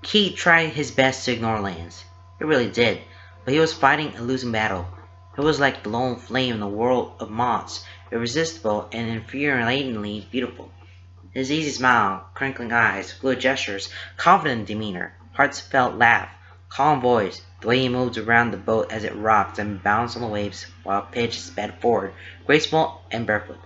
Keith tried his best to ignore Lance. He really did, but he was fighting a losing battle. He was like the lone flame in a world of moths, irresistible and infuriatingly beautiful. His easy smile, crinkling eyes, fluid gestures, confident demeanor, heartfelt laugh, calm voice, the way he moved around the boat as it rocked and bounced on the waves while Pidge sped forward, graceful and barefoot,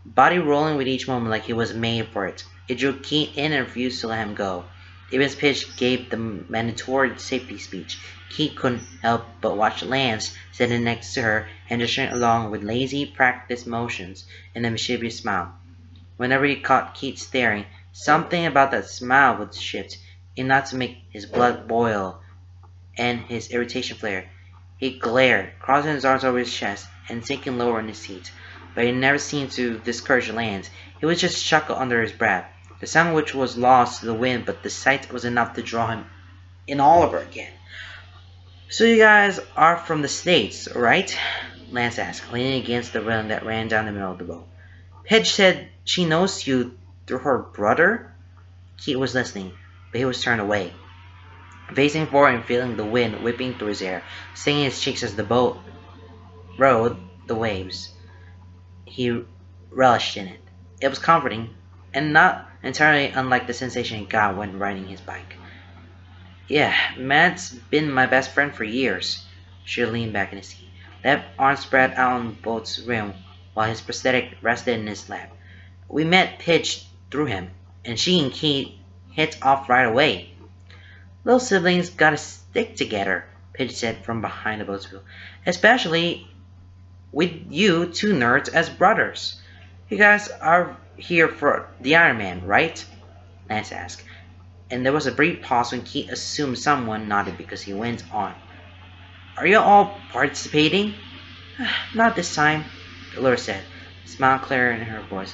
body rolling with each moment like he was made for it. It drew Keith in and refused to let him go. Even as Pidge gave the mandatory safety speech, Keith couldn't help but watch Lance sitting next to her and gesturing along with lazy, practiced motions and a mischievous smile. Whenever he caught Keith staring, something about that smile would shift, enough to make his blood boil and his irritation flare. He glared, crossing his arms over his chest and sinking lower in his seat, but he never seemed to discourage Lance. He would just chuckle under his breath, the sound of which was lost to the wind, but the sight was enough to draw him in all over again. "So you guys are from the States, right?" Lance asked, leaning against the railing that ran down the middle of the boat. "Pidge said she knows you through her brother?" Keith was listening, but he was turned away, facing forward and feeling the wind whipping through his hair, stinging his cheeks as the boat rode the waves. He relished in it. It was comforting, and not entirely unlike the sensation he got when riding his bike. "Yeah, Matt's been my best friend for years." She leaned back in his seat, left arm spread out on the boat's rim while his prosthetic rested in his lap. "We met Pidge through him, and she and Keith hit off right away." "Little siblings gotta stick together," Pidge said from behind the boat's wheel. "Especially with you two nerds as brothers. You guys are here for the Iron Man, right?" Lance asked, and there was a brief pause when Keith assumed someone nodded because he went on. "Are you all participating?" "Not this time," Laura said, a smile clear in her voice.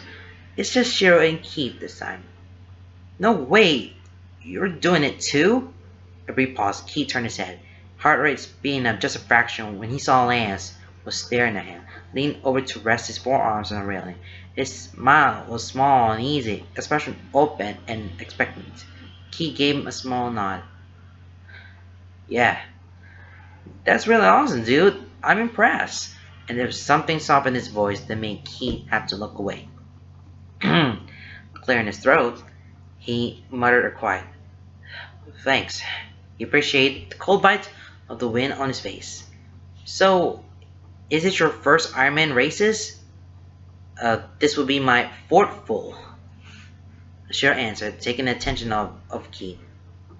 "It's just Shiro and Keith this time." "No way! You're doing it too?" A brief pause. Keith turned his head, heart rate speeding up just a fraction when he saw Lance was staring at him, leaned over to rest his forearms on the railing. His smile was small and easy, expression open and expectant. Keith gave him a small nod. "Yeah, that's really awesome, dude. I'm impressed." And there was something soft in his voice that made Keith have to look away. Clearing his throat, he muttered a quiet, "Thanks." He appreciated the cold bite of the wind on his face. "So, is it your first Ironman races?" This will be my fourth full," Shiro answered, taking the attention of Keith,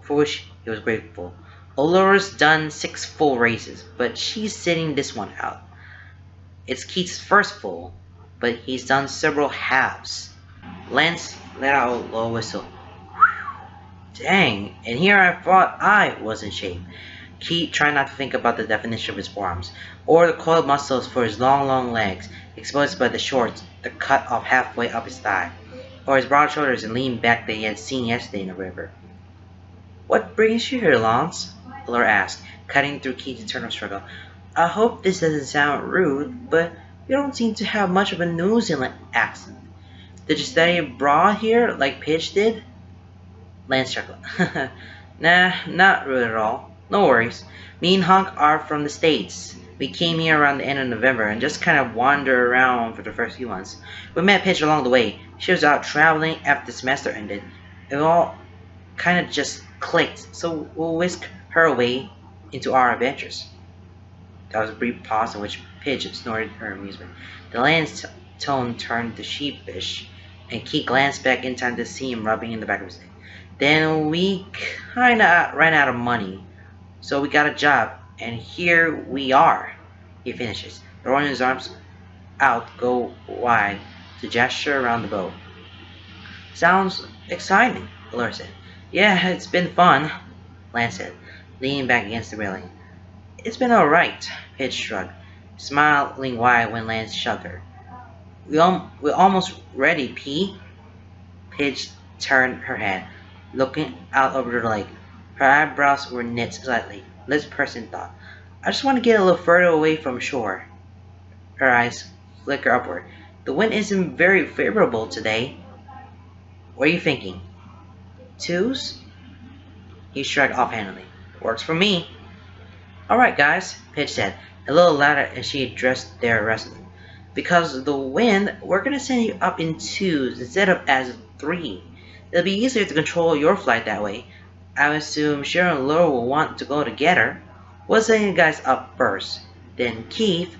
for which he was grateful. "Olora's done 6 full races, but she's sitting this one out. It's Keith's first full, but he's done several halves." Lance let out a low whistle. "Dang, and here I thought I was in shape." Keith tried not to think about the definition of his forearms, or the coiled muscles for his long legs, exposed by the shorts that cut off halfway up his thigh, or his broad shoulders and lean back that he had seen yesterday in the river. "What brings you here, Lance?" Laura asked, cutting through Keith's internal struggle. "I hope this doesn't sound rude, but you don't seem to have much of a New Zealand accent. Did you study abroad here like Pidge did?" Lance chuckled. "Nah, not rude at all. No worries. Me and Hunk are from the States. We came here around the end of November and just kind of wandered around for the first few months. We met Pidge along the way. She was out traveling after the semester ended. It all kind of just clicked, so we'll whisk her away into our adventures." There was a brief pause in which Pidge snorted her amusement. The Lance tone turned to sheepish, and Keith glanced back in time to see him rubbing in the back of his neck. "Then we kinda ran out of money, so we got a job, and here we are," he finishes, throwing his arms out go wide to gesture around the boat. "Sounds exciting," Laura said. "Yeah, it's been fun," Lance said, leaning back against the railing. "It's been alright," Pidge shrugged, smiling wide when Lance shoved her. We're almost ready, P." Pidge turned her head, looking out over the lake. Her eyebrows were knit slightly, lips pursed in thought. "I just want to get a little further away from shore." Her eyes flickered upward. "The wind isn't very favorable today." "What are you thinking?" "Twos?" He shrugged offhandedly. Works for me. Alright guys, Pitch said, a little louder as she addressed their wrestler. Because of the wind, we're gonna send you up in twos instead of as three. It'll be easier to control your flight that way. I assume Sharon and Laura will want to go together. We'll send you guys up first. Then Keith,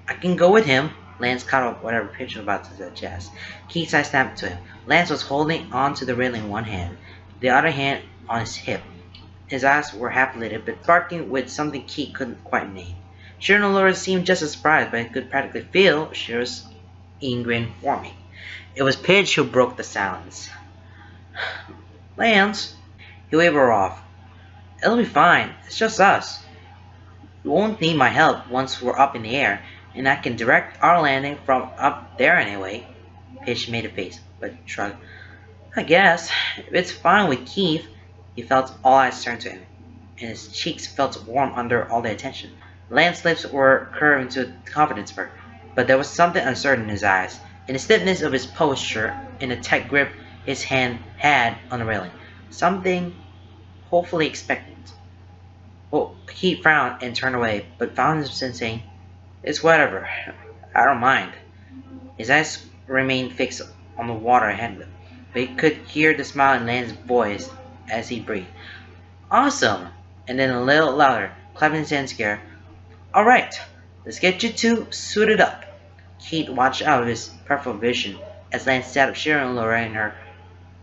I can go with him. Lance caught up whatever Pitch was about to suggest. Keith sidestepped to him. Lance was holding on to the railing in one hand, the other hand on his hip. His eyes were half lit, but sparkling with something Keith couldn't quite name. Sharon and Laura seemed just as surprised, but could practically feel Sharon's grin forming. It was Pitch who broke the silence. Lance, he waved her off. It'll be fine. It's just us. You won't need my help once we're up in the air, and I can direct our landing from up there anyway. Pitch made a face, but shrugged. I guess, if it's fine with Keith. He felt all eyes turned to him, and his cheeks felt warm under all the attention. Lance's lips were curved into a confident spurt, but there was something uncertain in his eyes, in the stiffness of his posture, in the tight grip his hand had on the railing. Something hopefully expectant. Well, he frowned and turned away, but found himself saying, It's whatever. I don't mind. His eyes remained fixed on the water ahead of him, but he could hear the smile in Lance's voice as he breathed. Awesome! And then a little louder, clapping his hands together. Alright, let's get you two suited up. Keith watched out of his peripheral vision as Lance set up Sharon and Laura in her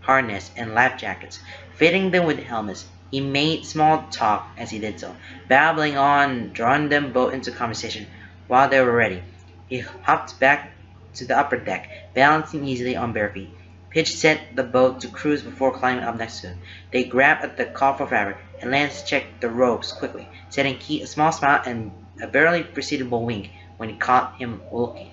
harness and life jackets, fitting them with helmets. He made small talk as he did so, babbling on, drawing them both into conversation while they were ready. He hopped back to the upper deck, balancing easily on bare feet. Pitch set the boat to cruise before climbing up next to him. They grabbed at the coffer fabric, and Lance checked the ropes quickly, setting Keith a small smile and a barely perceptible wink when he caught him looking.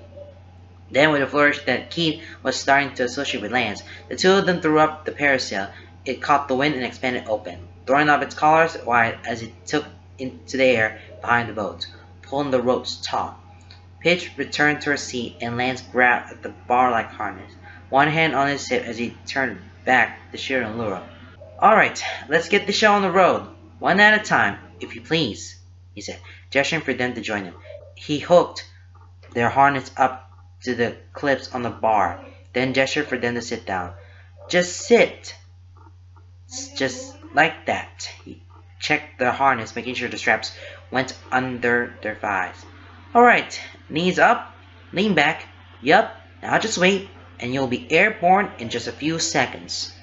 Then, with a flourish that Keith was starting to associate with Lance, the two of them threw up the parasail. It caught the wind and expanded open, throwing up its collars wide as it took into the air behind the boat, pulling the ropes taut. Pitch returned to her seat, and Lance grabbed at the bar-like harness, one hand on his hip as he turned back to Sharon and Laura. Alright, let's get the show on the road. One at a time, if you please, he said, gesturing for them to join him. He hooked their harness up to the clips on the bar, then gestured for them to sit down. Just sit. Just like that. He checked the harness, making sure the straps went under their thighs. Alright, knees up, lean back. Yup, now just wait, and you'll be airborne in just a few seconds.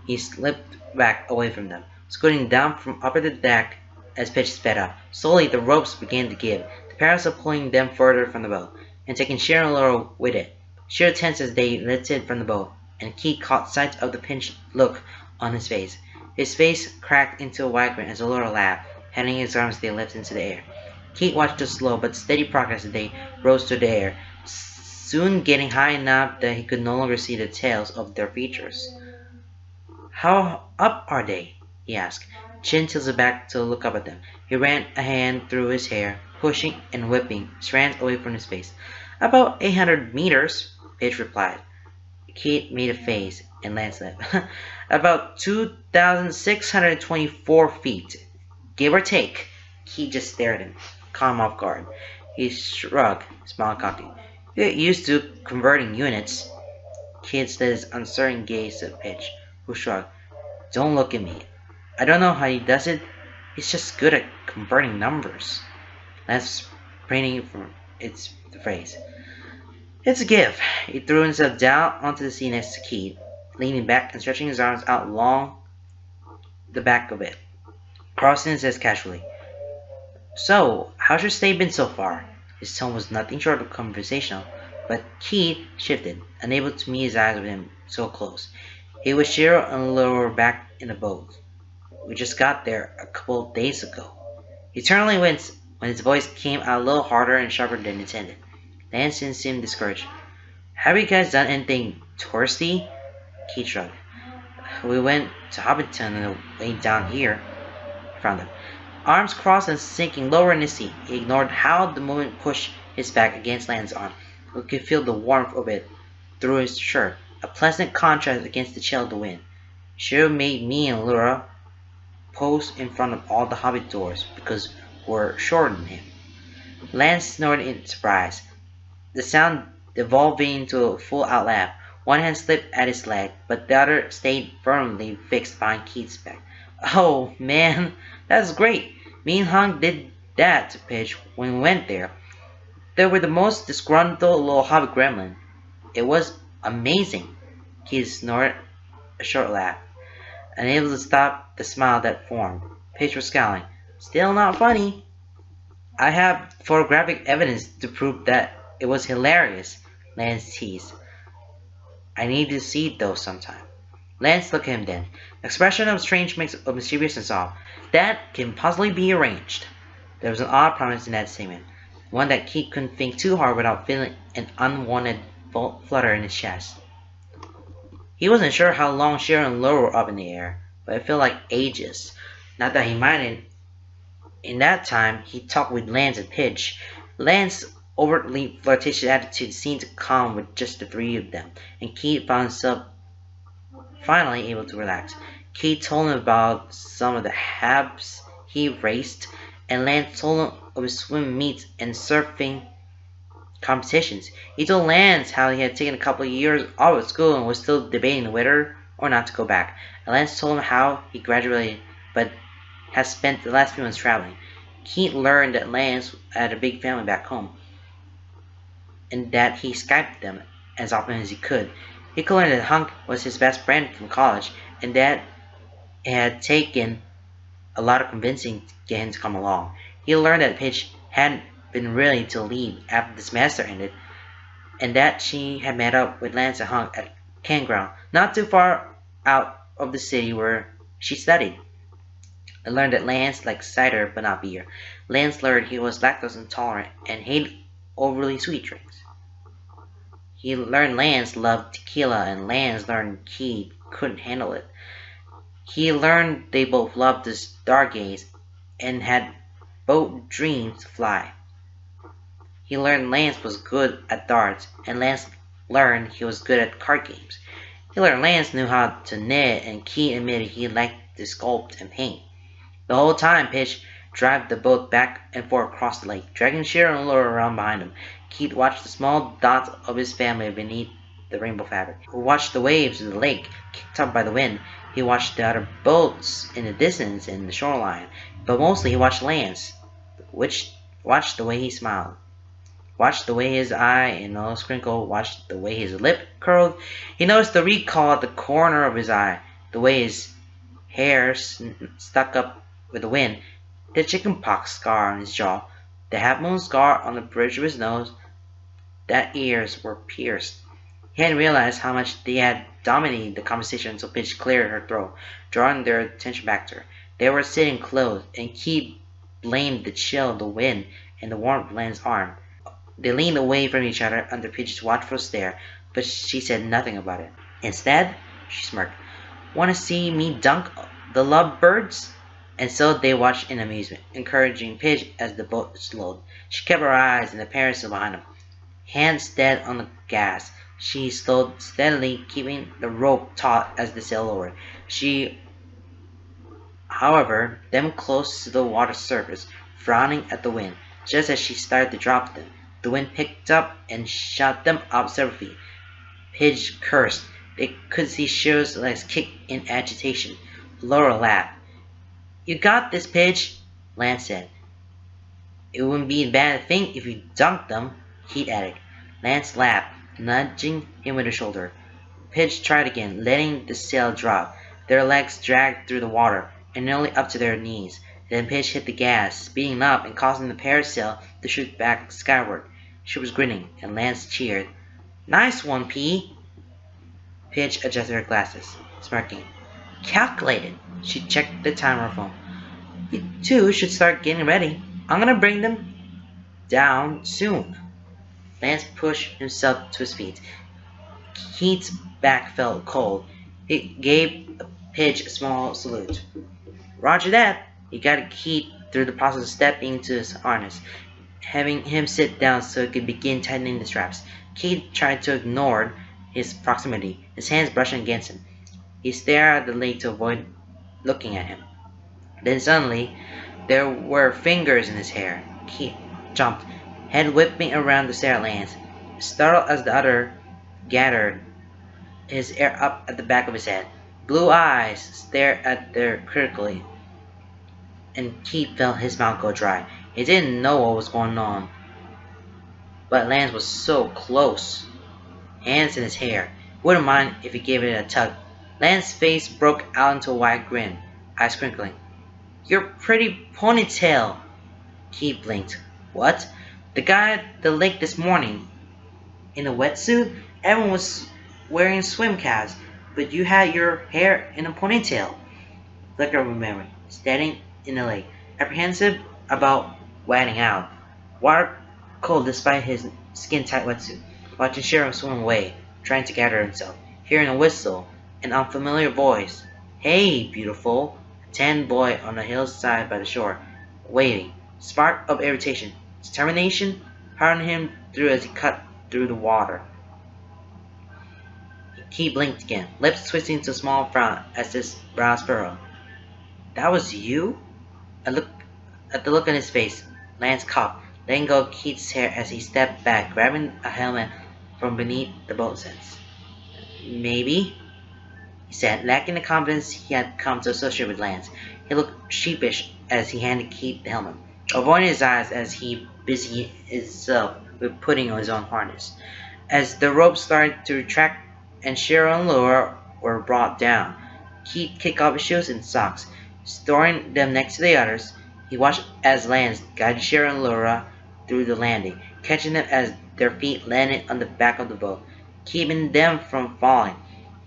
He slipped back away from them, scooting down from upper the deck as Pitch sped up. Slowly, the ropes began to give, the parasol pulling them further from the boat, and taking Sharon and Laura with it. Sharon tensed as they lifted from the boat, and Keith caught sight of the pinched look on his face. His face cracked into a wide grin as Laura laughed, handing his arms as they lifted into the air. Keith watched the slow but steady progress as they rose through the air, soon getting high enough that he could no longer see the tails of their features. How up are they? He asked, chin tilted back to look up at them. He ran a hand through his hair, pushing and whipping strands away from his face. About 800 meters, Pitch replied. Keith made a face, and Lance laughed. About 2,624 feet, give or take. Keith just stared at him, caught him off guard. He shrugged, smiled cockily. You get used to converting units. Keith slid his uncertain gaze at Pitch, who shrugged. Don't look at me. I don't know how he does it. He's just good at converting numbers. Lance spraining from the phrase. It's a gift. He threw himself down onto the seat next to Keith, leaning back and stretching his arms out along the back of it, crossing his chest casually. So, how's your stay been so far? His tone was nothing short of conversational, but Keith shifted, unable to meet his eyes with him so close. He was Shiro and Laura back in the boat. We just got there a couple of days ago. He turned and winced when his voice came out a little harder and sharper than intended. Lance seemed discouraged. Have you guys done anything touristy? Keith shrugged. We went to Hobbiton on the way down here. He frowned. Arms crossed and sinking lower in his seat, he ignored how the movement pushed his back against Lance's arm. He could feel the warmth of it through his shirt, a pleasant contrast against the chill of the wind. Shiro made me and Laura post in front of all the hobbit doors because we're shorter than him. Lance snorted in surprise, the sound devolving into a full-out laugh. One hand slipped at his leg, but the other stayed firmly fixed behind Keith's back. "Oh, man, that's great! Me and Hunk did that to Pitch when we went there. They were the most disgruntled little hobbit gremlin. It was amazing." Keith snorted a short laugh, unable to stop the smile that formed. Pitch was scowling. "Still not funny." "I have photographic evidence to prove that it was hilarious," Lance teased. "I need to see it though sometime." Lance looked at him then, the expression of a strange mix of mischievousness and awe. "That can possibly be arranged." There was an odd promise in that statement, one that Keith couldn't think too hard without feeling an unwanted flutter in his chest. He wasn't sure how long Shira and Laura were up in the air, but it felt like ages. Not that he minded. In that time, he talked with Lance and Pidge. Lance's overtly flirtatious attitude seemed to calm with just the three of them, and Keith found himself finally able to relax. Keith told him about some of the habs he raced, and Lance told him of his swim meets and surfing competitions. He told Lance how he had taken a couple of years off of school and was still debating whether or not to go back. And Lance told him how he graduated but has spent the last few months traveling. Keith learned that Lance had a big family back home, and that he Skyped them as often as he could. He could learn that Hunk was his best friend from college, and that it had taken a lot of convincing to get him to come along. He learned that Pitch hadn't been ready to leave after the semester ended, and that she had met up with Lance and Hunk at campground not too far out of the city where she studied. I learned that Lance liked cider but not beer. Lance learned he was lactose intolerant and hated overly sweet drinks. He learned Lance loved tequila, and Lance learned Keith couldn't handle it. He learned they both loved to stargaze and had both dreamed to fly. He learned Lance was good at darts, and Lance learned he was good at card games. He learned Lance knew how to knit, and Keith admitted he liked to sculpt and paint. The whole time, Pitch drove the boat back and forth across the lake, dragging Shira and Laura around behind him. Keith watched the small dots of his family beneath the rainbow fabric. He watched the waves of the lake, kicked up by the wind. He watched the other boats in the distance and the shoreline. But mostly he watched Lance, watched the way he smiled. Watched the way his eye and nose crinkled, watched the way his lip curled. He noticed the wrinkle at the corner of his eye, the way his hair stuck up with the wind, the chickenpox scar on his jaw, the half-moon scar on the bridge of his nose, that ears were pierced. He hadn't realized how much they had dominated the conversation until Pitch cleared her throat, drawing their attention back to her. They were sitting close, and Keith blamed the chill of the wind and the warmth of Lance's arm. They leaned away from each other under Pitch's watchful stare, but she said nothing about it. Instead, she smirked. "Want to see me dunk the lovebirds?" And so they watched in amusement, encouraging Pitch as the boat slowed. She kept her eyes on the parasol behind them. Hands dead on the gas, she slowed steadily, keeping the rope taut as the sail lowered. She, however, them close to the water's surface, frowning at the wind. Just as she started to drop them, the wind picked up and shot them up several feet. Pitch cursed. They could see Shira's legs kick in agitation. Laura laughed. "You got this, Pitch," Lance said. "It wouldn't be a bad thing if you dunked them," Keith added. Lance laughed, nudging him with a shoulder. Pitch tried again, letting the sail drop. Their legs dragged through the water, and nearly up to their knees. Then Pitch hit the gas, speeding up and causing the parasail to shoot back skyward. She was grinning, and Lance cheered. "Nice one, P." Pitch adjusted her glasses, smirking. "Calculated." She checked the timer on her phone. "You two should start getting ready. I'm gonna bring them down soon." Lance pushed himself to his feet. Keith's back felt cold. He gave Pitch a small salute. "Roger that." He guided Keith through the process of stepping into his harness, having him sit down so he could begin tightening the straps. Keith tried to ignore his proximity, his hands brushing against him. He stared at the lake to avoid looking at him. Then suddenly, there were fingers in his hair. He jumped, head whipping around to stare at Lance. Startled as the other gathered his hair up at the back of his head. Blue eyes stared at there critically, and Keith felt his mouth go dry. He didn't know what was going on, but Lance was so close. Hands in his hair. Wouldn't mind if he gave it a tug. Lance's face broke out into a wide grin, eyes crinkling. Your pretty ponytail. Keith blinked. What? The guy at the lake this morning. In a wetsuit? Everyone was wearing swim caps, but you had your hair in a ponytail. Flicker of memory, standing in the lake, apprehensive about wading out. Water cold despite his skin-tight wetsuit, watching Shiro swim away, trying to gather himself, hearing a whistle, an unfamiliar voice. Hey, beautiful! A tan boy on the hillside by the shore, waving. Spark of irritation, determination, hurrying him through as he cut through the water. He blinked again, lips twisting into a small frown as his brows furrowed. That was you? At the look on his face, Lance coughed, letting go of Keith's hair as he stepped back, grabbing a helmet from beneath the boat sets. Maybe, he said, lacking the confidence he had come to associate with Lance. He looked sheepish as he handed Keith the helmet, avoiding his eyes as he busied himself with putting on his own harness. As the rope started to retract and Shiro and Laura were brought down, Keith kicked off his shoes and socks. Storing them next to the others, he watched as Lance guided Shiro and Laura through the landing, catching them as their feet landed on the back of the boat, keeping them from falling.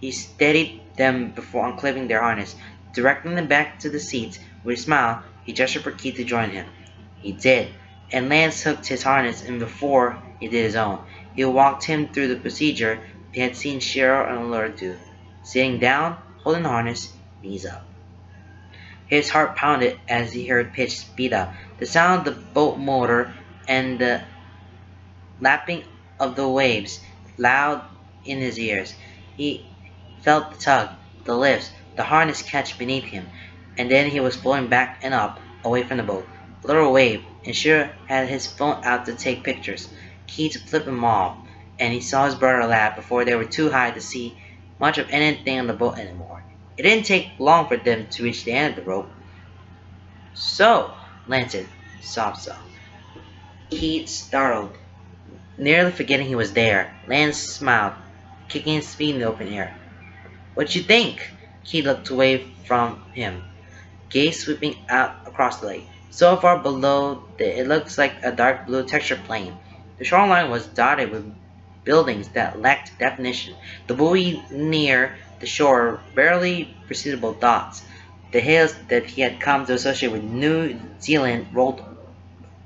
He steadied them before unclipping their harness, directing them back to the seats. With a smile, he gestured for Keith to join him. He did, and Lance hooked his harness in before he did his own. He walked him through the procedure he had seen Shiro and Laura do, sitting down, holding the harness, knees up. His heart pounded as he heard pitch speed up, the sound of the boat motor and the lapping of the waves loud in his ears. He felt the tug, the lifts, the harness catch beneath him, and then he was floating back and up, away from the boat. Laura waved, and Shiro had his phone out to take pictures. Keith flipped them off, and he saw his brother laugh before they were too high to see much of anything on the boat anymore. It didn't take long for them to reach the end of the rope. So, Lance said, soft. Keith startled, nearly forgetting he was there. Lance smiled, kicking his feet in the open air. What you think? Keith looked away from him, gaze sweeping out across the lake. So far below that it looks like a dark blue texture plane. The shoreline was dotted with buildings that lacked definition. The buoy near the shore barely perceptible dots. The hills that he had come to associate with New Zealand rolled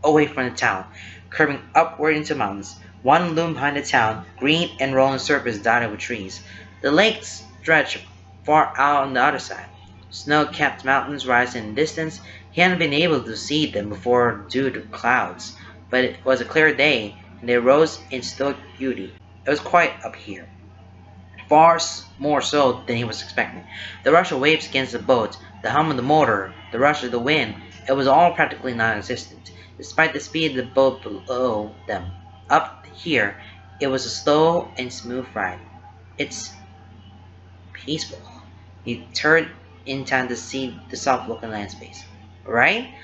away from the town, curving upward into mountains. One loomed behind the town, green and rolling surface dotted with trees. The lake stretched far out on the other side. Snow-capped mountains rising in the distance. He hadn't been able to see them before due to clouds, but it was a clear day, and they rose in stoic beauty. It was quiet up here, far more so than he was expecting. The rush of waves against the boat, the hum of the motor, the rush of the wind, it was all practically non-existent, despite the speed of the boat below them. Up here, it was a slow and smooth ride. It's peaceful. He turned in time to see the soft-looking land space. Right?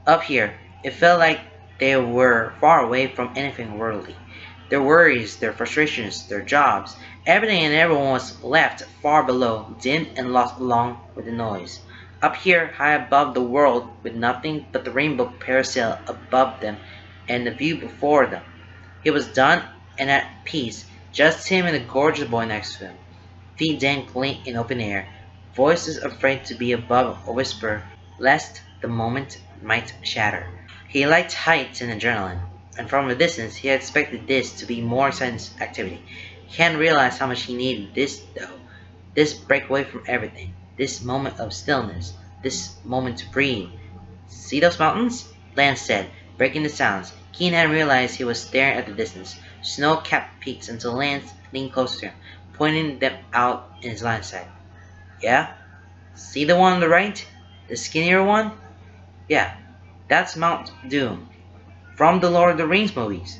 Up here, it felt like they were far away from anything worldly. Their worries, their frustrations, their jobs, everything and everyone was left far below, dimmed and lost along with the noise. Up here, high above the world, with nothing but the rainbow parasail above them and the view before them. He was done and at peace, just him and the gorgeous boy next to him. Feet dangling in open air, voices afraid to be above or whisper, lest the moment might shatter. He liked heights and adrenaline, and from a distance he had expected this to be more exciting activity. He hadn't realized how much he needed this though. This break away from everything. This moment of stillness. This moment to breathe. See those mountains? Lance said, breaking the silence. Keen hadn't realized he was staring at the distance. Snow-capped peaks until Lance leaned closer to him, pointing them out in his line of sight. Yeah? See the one on the right? The skinnier one? Yeah, that's Mount Doom, from the Lord of the Rings movies.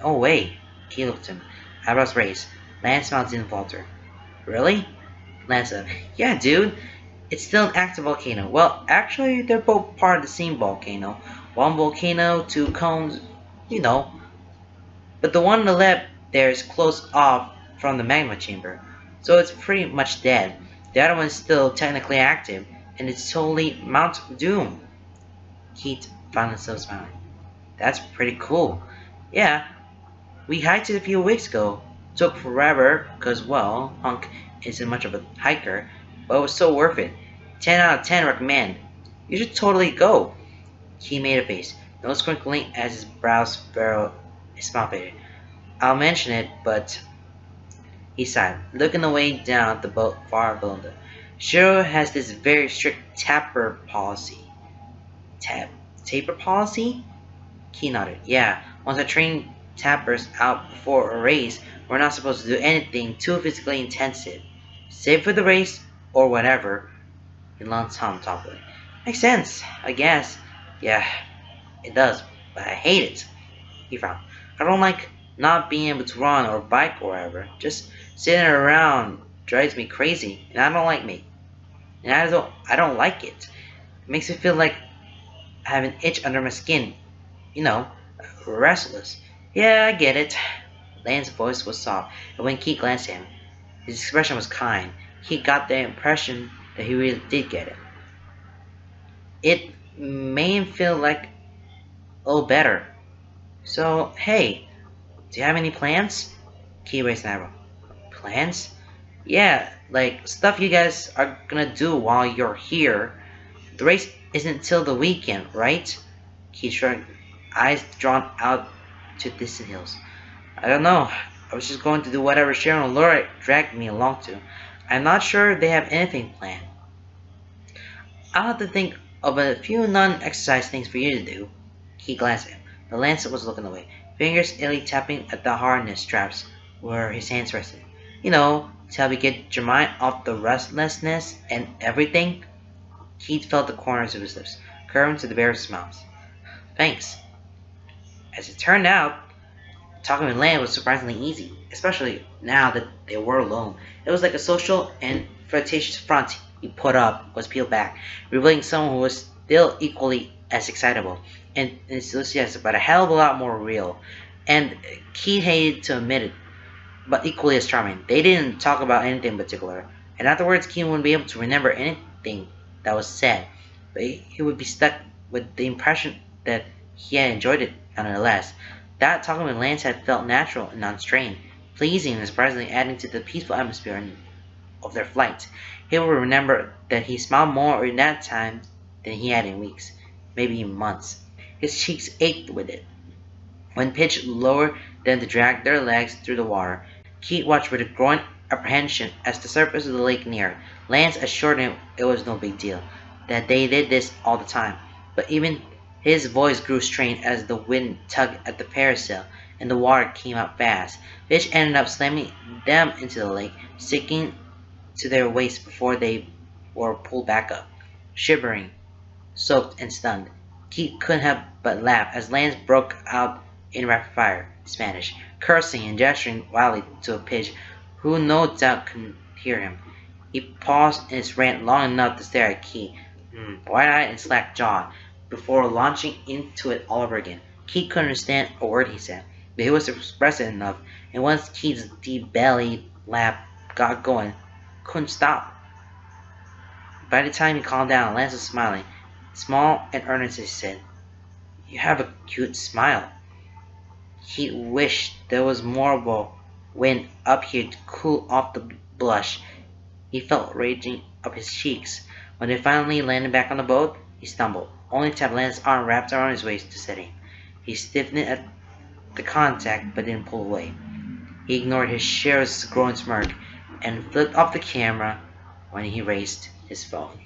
Oh wait, he looked at him. Eyebrows raised. Lance mouth didn't falter. Really? Lance said, yeah dude, it's still an active volcano. Well, actually, they're both part of the same volcano. One volcano, two cones, you know. But the one on the left there is closed off from the magma chamber, so it's pretty much dead. The other one is still technically active, and it's totally Mount Doom. Keith found himself smiling. That's pretty cool. Yeah, we hiked it a few weeks ago. Took forever, cause well, Hunk isn't much of a hiker, but it was so worth it. 10 out of 10 recommend. You should totally go. He made a face, nose crinkling as his brows furrowed, his smile faded. I'll mention it, but he sighed, looking away down at the boat far below them. Shiro has this very strict tapper policy. Taper policy? He nodded. Yeah, once I train tappers out before a race, we're not supposed to do anything too physically intensive. Save for the race, or whatever. He launched on top of it. Makes sense, I guess. Yeah, it does, but I hate it. He frowned. I don't like not being able to run or bike or whatever. Just sitting around drives me crazy, and I don't like me. And I don't like it. It makes me feel like I have an itch under my skin. You know, restless. Yeah, I get it. Lance's voice was soft, and when Keith glanced at him, his expression was kind. He got the impression that he really did get it. It made him feel like a little better. So, hey, do you have any plans? Keith raised an eyebrow. Plans? Yeah, like stuff you guys are gonna do while you're here. The race isn't till the weekend, right? Keith shrugged, eyes drawn out to distant hills. I don't know. I was just going to do whatever Sharon and Laura dragged me along to. I'm not sure they have anything planned. I'll have to think of a few non-exercise things for you to do. He glanced at him. The Lancer was looking away, fingers illy tapping at the harness straps where his hands rested. You know, to help you get your mind off the restlessness and everything. Keith felt the corners of his lips, curving to the barest smiles. Thanks. As it turned out, talking with Lan was surprisingly easy, especially now that they were alone. It was like a social and flirtatious front he put up was peeled back, revealing someone who was still equally as excitable and enthusiastic, but a hell of a lot more real. And Keith hated to admit it, but equally as charming. They didn't talk about anything in particular, and afterwards Keith wouldn't be able to remember anything that was said, but he would be stuck with the impression that he had enjoyed it nonetheless. That talking with Lance had felt natural and unstrained, pleasing and surprisingly adding to the peaceful atmosphere of their flight. He would remember that he smiled more in that time than he had in weeks, maybe in months. His cheeks ached with it. When pitched lower than to drag their legs through the water, Keith watched with a growing apprehension as the surface of the lake neared. Lance assured him it was no big deal, that they did this all the time, but even his voice grew strained as the wind tugged at the parasail and the water came up fast. Fish ended up slamming them into the lake, sticking to their waists before they were pulled back up. Shivering, soaked, and stunned, Keith couldn't help but laugh as Lance broke out in rapid fire Spanish, cursing and gesturing wildly to a pidge who no doubt couldn't hear him. He paused in his rant long enough to stare at Keith, wide-eyed and slack-jawed, before launching into it all over again. Keith couldn't understand a word he said, but he was expressive enough, and once Keith's deep-bellied laugh got going, couldn't stop. By the time he calmed down, Lance was smiling, small and earnest as he said, "You have a cute smile." He wished there was more of a wind up here to cool off the blush he felt raging up his cheeks. When they finally landed back on the boat, he stumbled, only to have Lance's arm wrapped around his waist to steady him. He stiffened at the contact but didn't pull away. He ignored his Shiro's growing smirk and flipped off the camera when he raised his phone.